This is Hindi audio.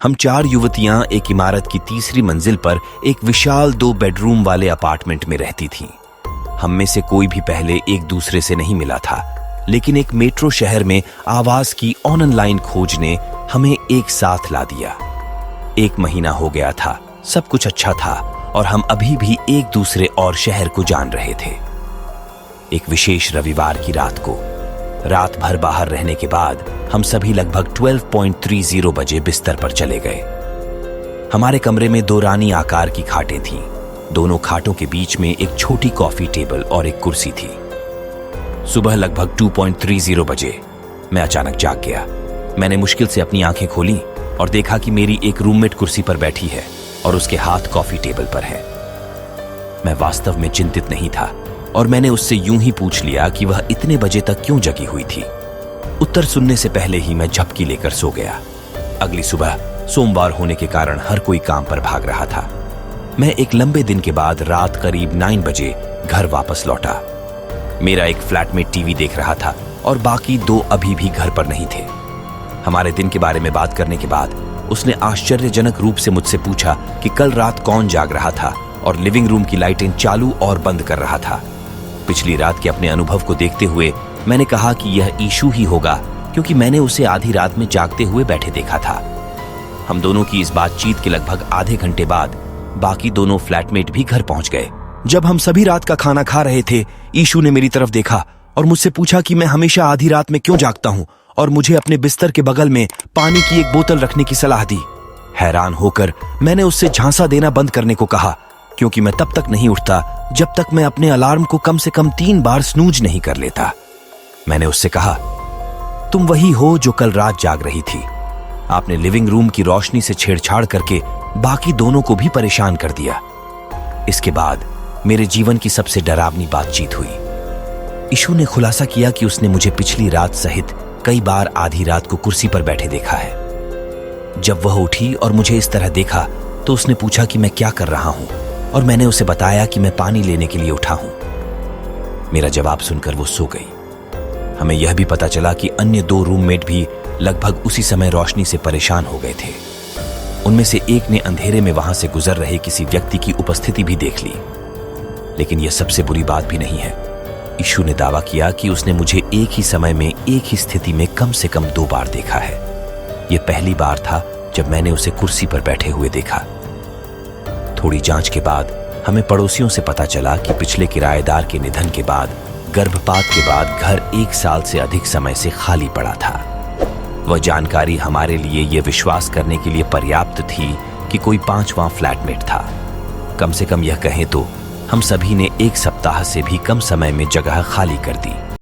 हम 4 युवतियां एक इमारत की तीसरी मंजिल पर एक विशाल 2 बेडरूम वाले अपार्टमेंट में रहती थीं। हम में से कोई भी पहले एक दूसरे से नहीं मिला था, लेकिन एक मेट्रो शहर में आवाज की ऑनलाइन खोज ने हमें एक साथ ला दिया। 1 महीना हो गया था, सब कुछ अच्छा था और हम अभी भी एक दूसरे और शहर को जान रहे थे। एक विशेष रविवार की रात भर बाहर रहने के बाद हम सभी लगभग 12:30 बजे बिस्तर पर चले गए। हमारे कमरे में 2 रानी आकार की खाटें थीं। दोनों खाटों के बीच में एक छोटी कॉफी टेबल और एक कुर्सी थी। सुबह लगभग 2:30 बजे मैं अचानक जाग गया। मैंने मुश्किल से अपनी आंखें खोली और देखा कि मेरी एक रूममेट कुर्सी पर बैठी है और उसके हाथ कॉफी टेबल पर है। मैं वास्तव में चिंतित नहीं था और मैंने उससे यूं ही पूछ लिया कि वह इतने बजे तक क्यों जगी हुई थी। उत्तर सुनने से पहले ही मैं झपकी लेकर सो गया। अगली सुबह सोमवार होने के कारण हर कोई काम पर भाग रहा था। मैं एक लंबे दिन के बाद रात करीब 9 बजे घर वापस लौटा। मेरा एक फ्लैटमेट टीवी देख रहा था और बाकी 2 अभी भी घर पर नहीं थे। हमारे दिन के बारे में बात करने के बाद उसने आश्चर्यजनक रूप से मुझसे पूछा कि कल रात कौन जाग रहा था और लिविंग रूम की लाइटें चालू और बंद कर रहा था। पिछली रात के अपने अनुभव को देखते हुए मैंने कहा कि यह ईशू ही होगा, क्योंकि मैंने उसे आधी रात में जागते हुए बैठे देखा था। हम दोनों की इस बातचीत के लगभग आधे घंटे बाद बाकी दोनों फ्लैटमेट भी घर पहुंच गए। जब हम सभी रात का खाना खा रहे थे, ईशू ने मेरी तरफ देखा और मुझसे पूछा कि मैं हमेशा आधी रात में क्यों जागता हूं और मुझे अपने बिस्तर के बगल में पानी की एक बोतल रखने की सलाह दी। हैरान होकर मैंने उससे झांसा देना बंद करने को कहा, क्योंकि मैं तब तक नहीं उठता जब तक मैं अपने अलार्म को कम से कम 3 बार स्नूज नहीं कर लेता। मैंने उससे कहा, तुम वही हो जो कल रात जाग रही थी। आपने लिविंग रूम की रोशनी से छेड़छाड़ करके बाकी दोनों को भी परेशान कर दिया। इसके बाद मेरे जीवन की सबसे डरावनी बातचीत हुई। ईशू ने खुलासा किया कि उसने मुझे पिछली रात सहित कई बार आधी रात को कुर्सी पर बैठे देखा है। जब वह उठी और मुझे इस तरह देखा तो उसने पूछा कि मैं क्या कर रहा हूं और मैंने उसे बताया कि मैं पानी लेने के लिए उठा हूं। मेरा जवाब सुनकर वो सो गई। हमें यह भी पता चला कि अन्य 2 रूममेट भी लगभग उसी समय रोशनी से परेशान हो गए थे। उनमें से एक ने अंधेरे में वहां से गुजर रहे किसी व्यक्ति की उपस्थिति भी देख ली। लेकिन यह सबसे बुरी बात भी नहीं है। ईशू ने दावा किया कि उसने मुझे एक ही समय में एक ही स्थिति में कम से कम 2 बार देखा है। यह पहली बार था जब मैंने उसे कुर्सी पर बैठे हुए देखा। थोड़ी जांच के बाद हमें पड़ोसियों से पता चला कि पिछले किराएदार के निधन के बाद गर्भपात के बाद घर 1 साल से अधिक समय से खाली पड़ा था। वह जानकारी हमारे लिए यह विश्वास करने के लिए पर्याप्त थी कि कोई 5वां फ्लैटमेट था। कम से कम यह कहें तो हम सभी ने 1 सप्ताह से भी कम समय में जगह खाली कर दी।